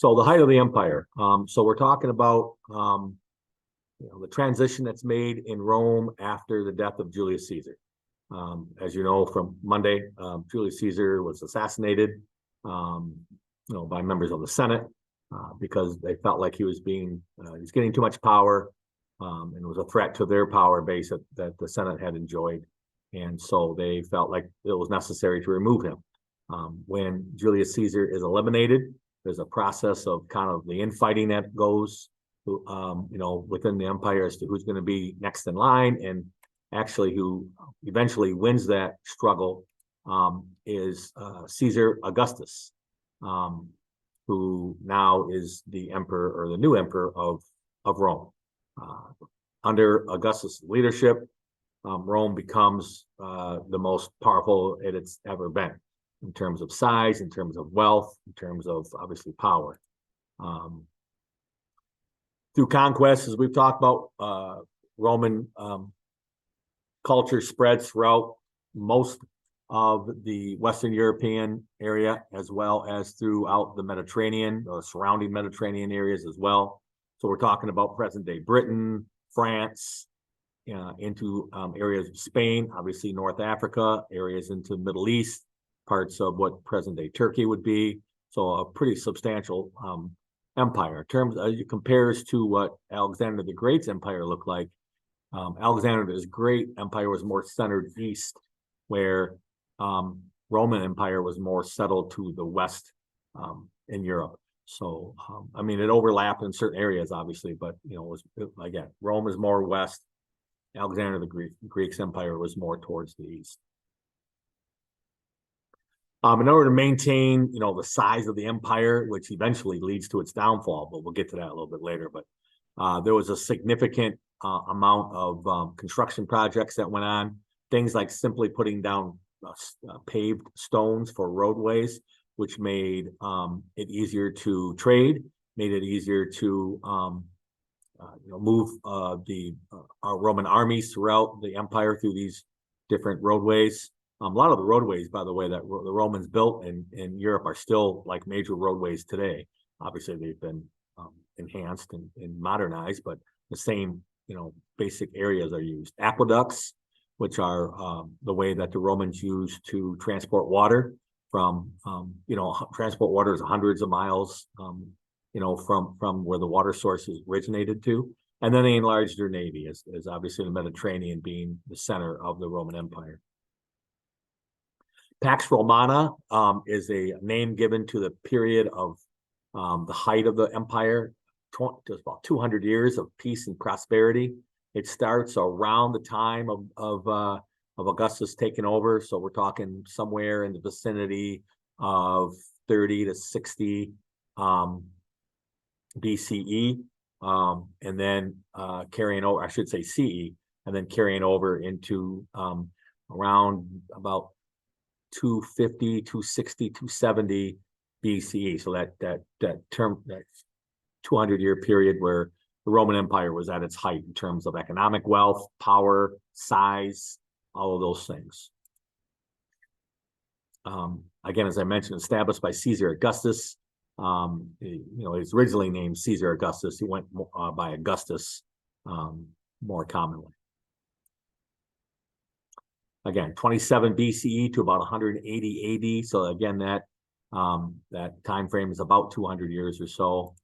So the height of the empire. So we're talking about the transition that's made in Rome after the death of Julius Caesar. As you know from Monday, Julius Caesar was assassinated, by members of the Senate because they felt like he was getting too much power, and was a threat to their power base that the Senate had enjoyed, and so they felt like it was necessary to remove him. When Julius Caesar is eliminated, there's a process of kind of the infighting that goes, within the empire as to who's going to be next in line, and actually who eventually wins that struggle is Caesar Augustus, who now is the emperor or the new emperor of Rome. Under Augustus' leadership, Rome becomes the most powerful it's ever been in terms of size, in terms of wealth, in terms of obviously power. Through conquest, as we've talked about, Roman culture spread throughout most of the Western European area, as well as throughout the Mediterranean, surrounding Mediterranean areas as well. So we're talking about present-day Britain, France, into areas of Spain, obviously North Africa, areas into the Middle East, parts of what present-day Turkey would be. So a pretty substantial empire. In terms, it compares to what Alexander the Great's empire looked like. Alexander the Great empire was more centered east, where Roman Empire was more settled to the west in Europe. So, it overlapped in certain areas, obviously, but, again, Rome is more west. Alexander the Greek's empire was more towards the east. In order to maintain, the size of the empire, which eventually leads to its downfall, but we'll get to that a little bit later. But there was a significant amount of construction projects that went on. Things like simply putting down paved stones for roadways, which made it easier to trade, made it easier to move our Roman armies throughout the empire through these different roadways. A lot of the roadways, by the way, that the Romans built in Europe are still like major roadways today. Obviously, they've been enhanced and modernized, but the same, basic areas are used. Aqueducts, which are the way that the Romans used to transport water from, transport water is hundreds of miles, from where the water sources originated to. And then they enlarged their navy, as obviously the Mediterranean being the center of the Roman Empire. Pax Romana is a name given to the period of the height of the empire, just about 200 years of peace and prosperity. It starts around the time of Augustus taking over. So we're talking somewhere in the vicinity of 30 to 60 BCE, and then carrying over, I should say CE, and then carrying over into around about 250, 260, 270 BCE. So that 200-year period where the Roman Empire was at its height in terms of economic wealth, power, size, all of those things. Again, as I mentioned, established by Caesar Augustus. He's originally named Caesar Augustus. He went by Augustus more commonly. Again, 27 BCE to about 180 AD. So again, that time frame is about 200 years or so.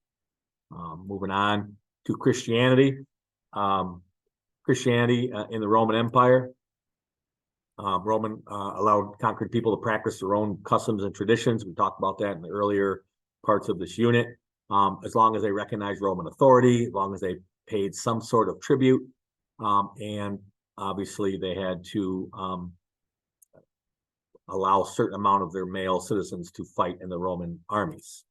Moving on to Christianity. Christianity in the Roman Empire. Roman allowed conquered people to practice their own customs and traditions. We talked about that in the earlier parts of this unit. As long as they recognized Roman authority, as long as they paid some sort of tribute, and obviously they had to allow a certain amount of their male citizens to fight in the Roman armies.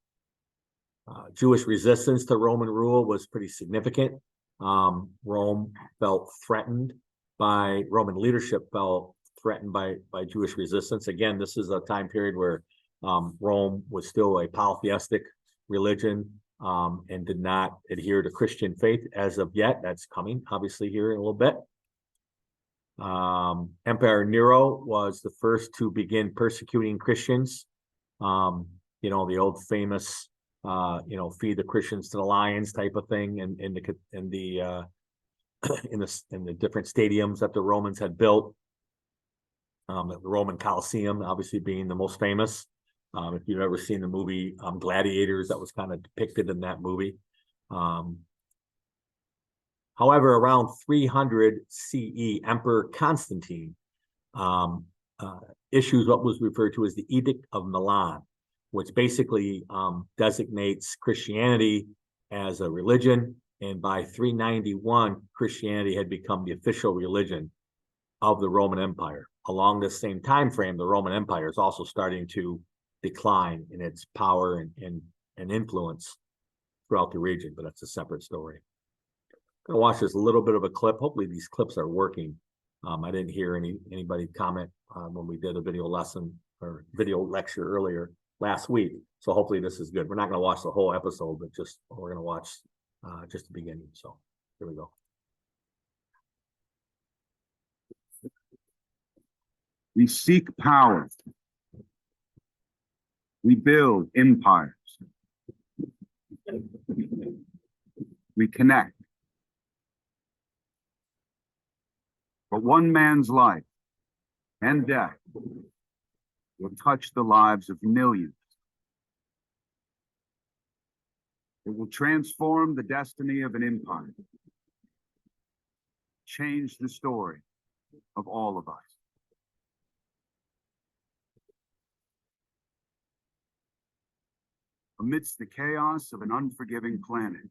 Jewish resistance to Roman rule was pretty significant. Rome felt threatened by, Roman leadership felt threatened by Jewish resistance. Again, this is a time period where Rome was still a polytheistic religion and did not adhere to Christian faith as of yet. That's coming, obviously, here in a little bit. Emperor Nero was the first to begin persecuting Christians. The old famous feed the Christians to the lions type of thing, and in the in the different stadiums that the Romans had built. The Roman Colosseum, obviously being the most famous. If you've ever seen the movie Gladiators, that was kind of depicted in that movie. However, around 300 CE, Emperor Constantine issues what was referred to as the Edict of Milan, which basically designates Christianity as a religion. And by 391, Christianity had become the official religion of the Roman Empire. Along the same time frame, the Roman Empire is also starting to decline in its power and influence throughout the region, but that's a separate story. I'm gonna watch this little bit of a clip. Hopefully these clips are working. I didn't hear anybody comment when we did a video lesson or video lecture earlier last week. So hopefully this is good. We're not gonna watch the whole episode, but we're gonna watch just the beginning. So here we go. We seek power. We build empires. We connect. But one man's life and death will touch the lives of millions. It will transform the destiny of an empire, change the story of all of us. Amidst the chaos of an unforgiving planet,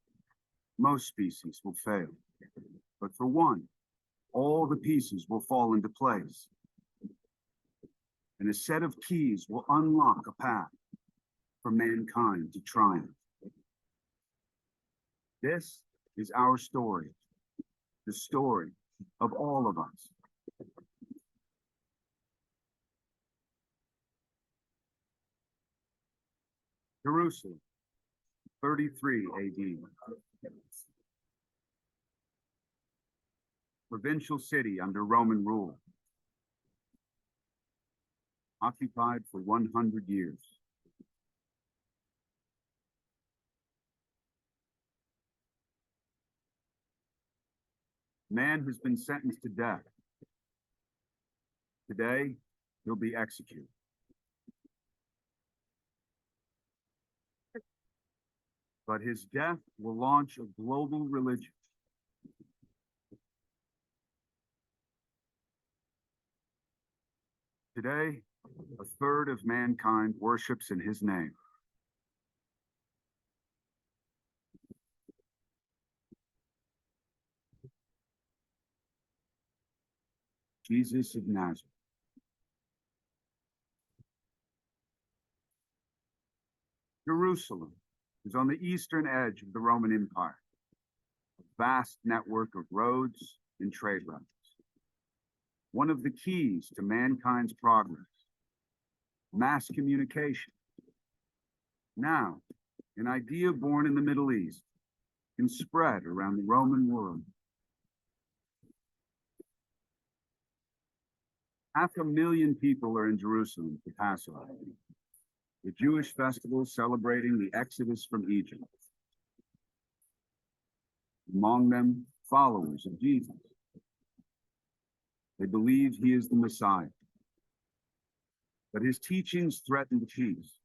most species will fail. But for one, all the pieces will fall into place. And a set of keys will unlock a path for mankind to triumph. This is our story, the story of all of us. Jerusalem, 33 AD. Provincial city under Roman rule. Occupied for 100 years. Man has been sentenced to death. Today, he'll be executed. But his death will launch a global religion. Today, a third of mankind worships in his name. Jesus of Nazareth. Jerusalem is on the eastern edge of the Roman Empire, a vast network of roads and trade routes. One of the keys to mankind's progress, mass communication. Now, an idea born in the Middle East can spread around the Roman world. 500,000 people are in Jerusalem for Passover, the Jewish festival celebrating the Exodus from Egypt. Among them, followers of Jesus. They believe he is the Messiah. But his teachings threaten peace.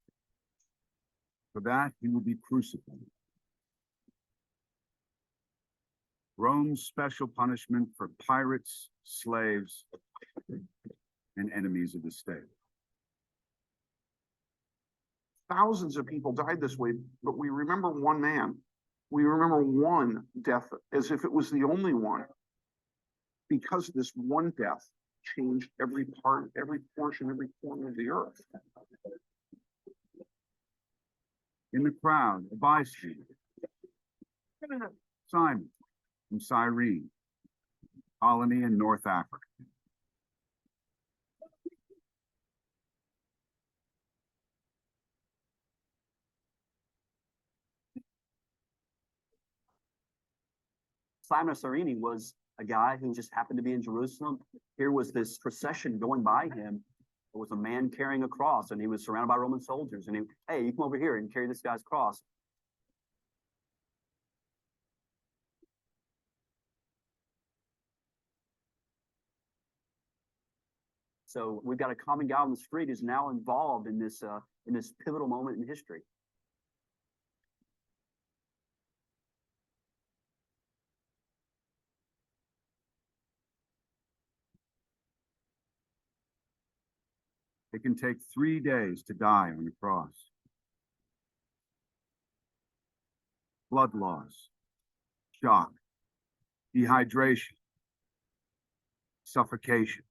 For that, he will be crucified. Rome's special punishment for pirates, slaves, and enemies of the state. Thousands of people died this way, but we remember one man. We remember one death as if it was the only one. Because this one death changed every part, every portion, every corner of the earth. In the crowd, a bystander, Simon from Cyrene, colony in North Africa. Simon of Cyrene was a guy who just happened to be in Jerusalem. Here was this procession going by him. There was a man carrying a cross, and he was surrounded by Roman soldiers. And hey, you come over here and carry this guy's cross. So we've got a common guy on the street who's now involved in this pivotal moment in history. It can take 3 days to die on the cross. Blood loss, shock, dehydration, suffocation.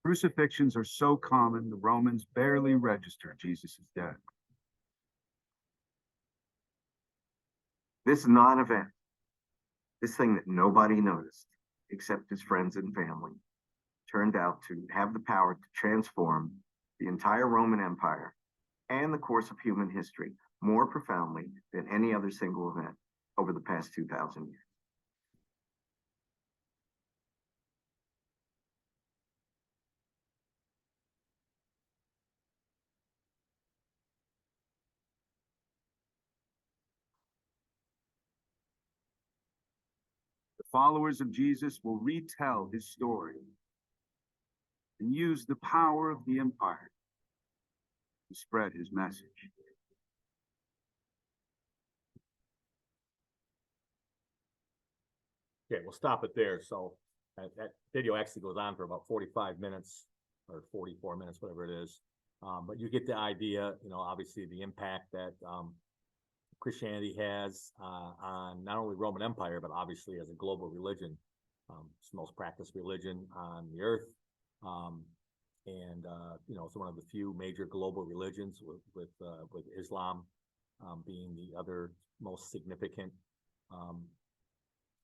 Crucifixions are so common, the Romans barely register Jesus' death. This non-event, this thing that nobody noticed except his friends and family, turned out to have the power to transform the entire Roman Empire and the course of human history more profoundly than any other single event over the past 2,000 years. The followers of Jesus will retell his story and use the power of the empire to spread his message. Okay, we'll stop it there. So that video actually goes on for about 45 minutes or 44 minutes, whatever it is. But you get the idea, obviously the impact that Christianity has on not only Roman Empire, but obviously as a global religion. It's the most practiced religion on the earth. It's one of the few major global religions with Islam being the other most significant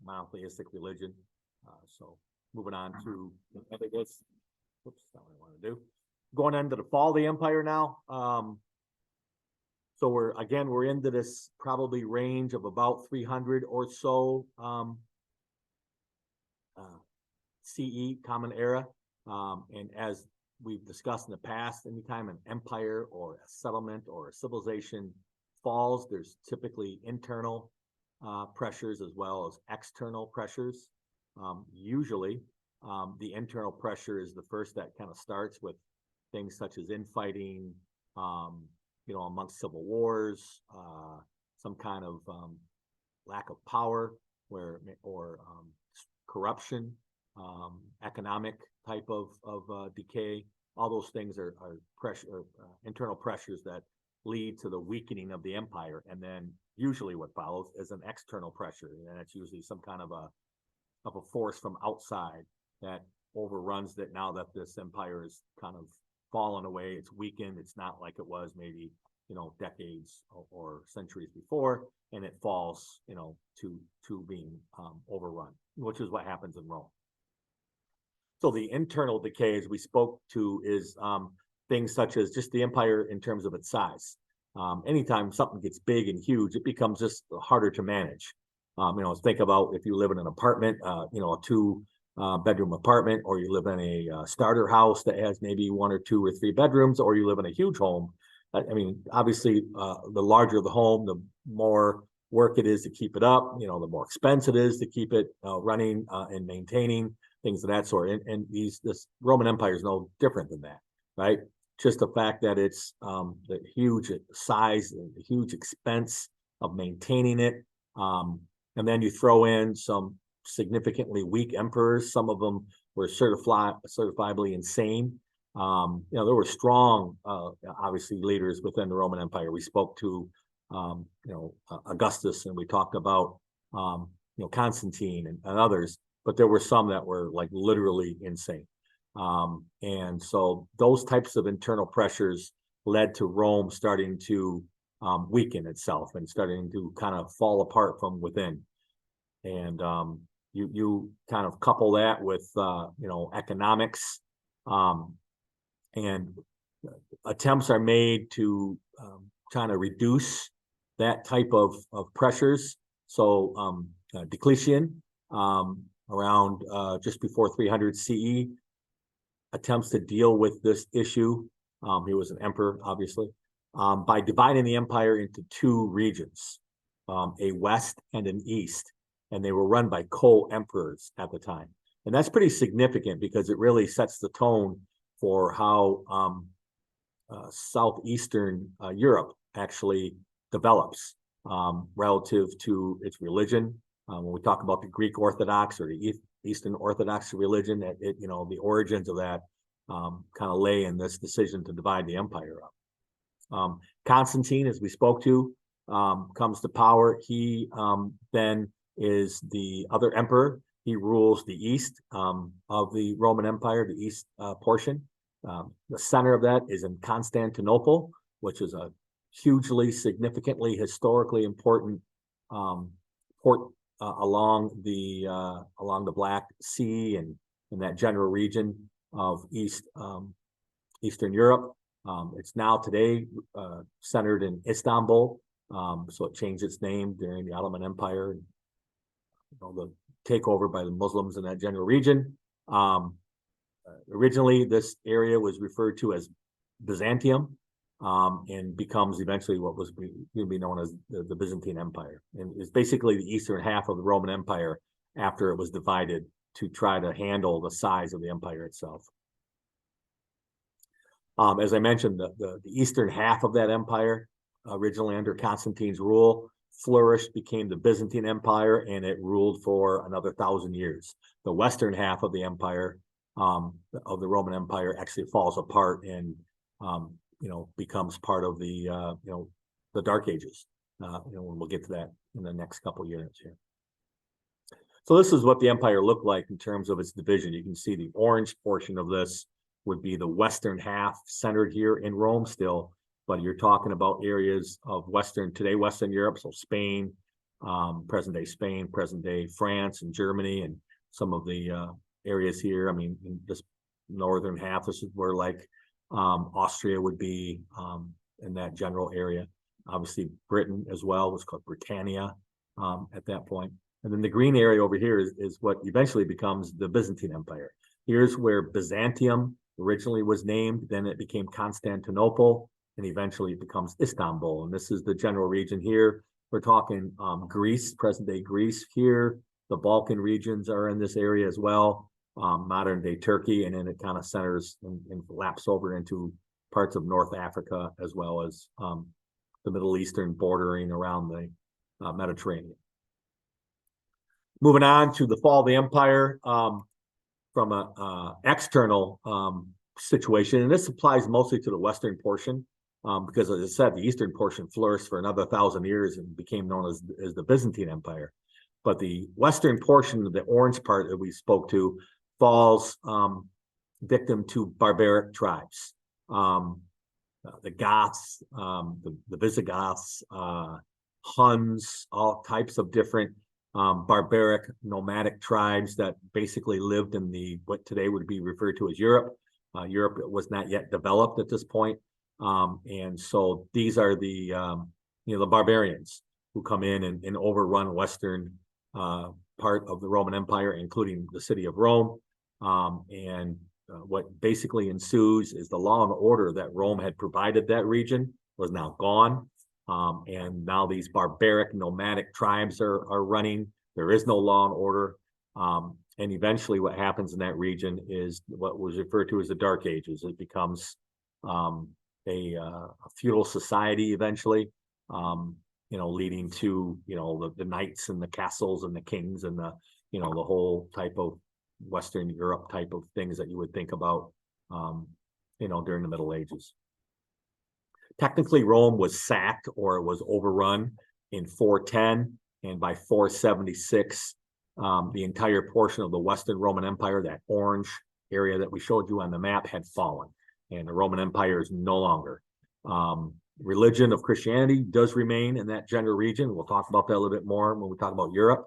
monotheistic religion. So moving on to, I think that's, whoops, not what I want to do. Going into the fall of the empire now. So we're into this probably range of about 300 or so CE, Common Era. And as we've discussed in the past, anytime an empire or a settlement or a civilization falls, there's typically internal pressures as well as external pressures. Usually, the internal pressure is the first that kind of starts with things such as infighting, amongst civil wars, some kind of lack of power, or corruption, economic type of decay. All those things are pressure, internal pressures that lead to the weakening of the empire, and then usually what follows is an external pressure, and it's usually some kind of a force from outside that overruns that. Now that this empire is kind of fallen away, it's weakened, it's not like it was maybe decades or centuries before, and it falls to being overrun, which is what happens in Rome. So the internal decay, as we spoke to, is things such as just the empire in terms of its size. Anytime something gets big and huge, it becomes just harder to manage. Think about if you live in an apartment, a 2-bedroom apartment, or you live in a starter house that has maybe 1 or 2 or 3 bedrooms, or you live in a huge home. Obviously, the larger the home, the more work it is to keep it up. The more expense it is to keep it running and maintaining, things of that sort. And this Roman Empire is no different than that, right? Just the fact that it's the huge size and the huge expense of maintaining it. And then you throw in some significantly weak emperors. Some of them were certifiably insane. There were strong, obviously, leaders within the Roman Empire. We spoke to, Augustus, and we talked about, Constantine and others, but there were some that were like literally insane. And so those types of internal pressures led to Rome starting to weaken itself and starting to kind of fall apart from within. And you kind of couple that with economics, and attempts are made to trying to reduce that type of pressures. So Diocletian, around just before 300 CE, attempts to deal with this issue. He was an emperor, obviously, by dividing the empire into two regions, a west and an east, and they were run by co-emperors at the time. And that's pretty significant because it really sets the tone for how southeastern Europe actually develops relative to its religion. When we talk about the Greek Orthodox or the Eastern Orthodox religion, the origins of that kind of lay in this decision to divide the empire up. Constantine, as we spoke to, comes to power. He then is the other emperor. He rules the east of the Roman Empire, the east portion. The center of that is in Constantinople, which is a hugely, significantly, historically important port along the Black Sea and in that general region of Eastern Europe. It's now today centered in Istanbul, so it changed its name during the Ottoman Empire, the takeover by the Muslims in that general region. Originally, this area was referred to as Byzantium, and becomes eventually what was going to be known as the Byzantine Empire. And it's basically the eastern half of the Roman Empire after it was divided to try to handle the size of the empire itself. As I mentioned, the eastern half of that empire, originally under Constantine's rule, flourished, became the Byzantine Empire, and it ruled for another 1,000 years. The western half of the empire, of the Roman Empire, actually falls apart and becomes part of the Dark Ages. And we'll get to that in the next couple units here. So this is what the empire looked like in terms of its division. You can see the orange portion of this would be the western half, centered here in Rome still, but you're talking about areas of Western Europe, so Spain, present-day Spain, present-day France and Germany, and some of the areas here. I mean, in this northern half, this is where Austria would be in that general area. Obviously, Britain as well was called Britannia at that point. And then the green area over here is what eventually becomes the Byzantine Empire. Here's where Byzantium originally was named, then it became Constantinople, and eventually it becomes Istanbul. And this is the general region here. We're talking Greece, present-day Greece here. The Balkan regions are in this area as well, modern-day Turkey, and then it kind of centers and laps over into parts of North Africa, as well as the Middle Eastern bordering around the Mediterranean. Moving on to the fall of the empire, from an external situation, and this applies mostly to the western portion, because as I said, the eastern portion flourished for another 1,000 years and became known as the Byzantine Empire. But the western portion of the orange part that we spoke to falls victim to barbaric tribes. The Goths, the Visigoths, Huns, all types of different barbaric nomadic tribes that basically lived in what today would be referred to as Europe. Europe was not yet developed at this point. And so these are the barbarians who come in and overrun western part of the Roman Empire, including the city of Rome. What basically ensues is the law and order that Rome had provided that region was now gone. And now these barbaric nomadic tribes are running. There is no law and order. And eventually what happens in that region is what was referred to as the Dark Ages. It becomes a feudal society eventually, leading to, the knights and the castles and the kings and the whole type of Western Europe type of things that you would think about, during the Middle Ages. Technically, Rome was sacked or it was overrun in 410, and by 476, the entire portion of the Western Roman Empire, that orange area that we showed you on the map, had fallen, and the Roman Empire is no longer. religion of Christianity does remain in that general region. We'll talk about that a little bit more when we talk about Europe.